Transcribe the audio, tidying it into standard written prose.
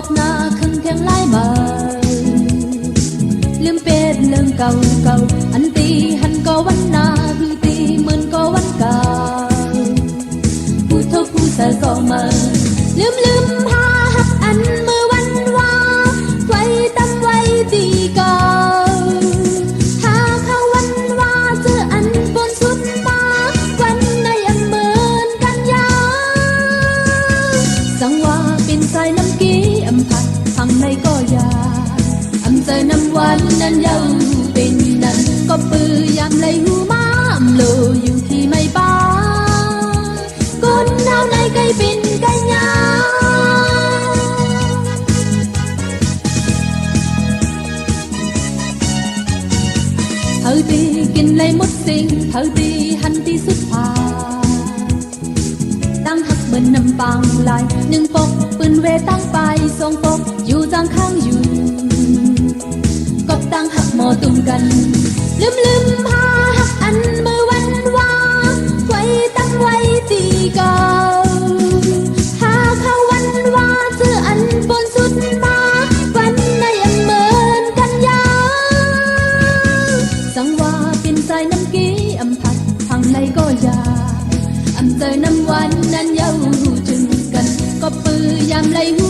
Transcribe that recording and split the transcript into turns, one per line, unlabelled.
อกหน้าขึ้นเพียงไล่มาลืมเป็ดลืมเก่าเก่าอันตีหันก็วันนาคือตีเหมือนก็วันเก่าผู้ทบผู้เสือก็มาลืมหาหักอันเมื่อวันว่าไว้ตั้มไว้ตีเก่าหาเขาวันว่าเจออันบนสุดมาวันในอันเหมือนกันยาสังว่าเป็นสายน้ำกี้อำพัดทางในก็ยาอำใจน้ำวันนั้นยาวเป็นนั้นก็ปือยามไหลหูมาอำโลอยู่ที่ไม่ป้าก้นหนาวในไก่เป็นไก่ยาเธอตีกินเลยหมดสิ่งเธอตีหันตีสุดพาตั้งหักเหมือนน้ำปังลายหนึ่งปกปืนเวตั้งไปทรงปกอยู่จางข้างอยู่กบตั้งหักหมอตุ่มกันลืมหาหักอันเมื่อวันว่าไว้ตั้งไว้ตีเก่าหาเขาวันว่าเจออันบนสุดมาวันในอันเหมือนกันยาสังว่าเป็นสายน้ำกี้อำพัดทางในก็ยาอำเจอน้ำวันนั้นยาวถึงกันก็ปือยามไหลหู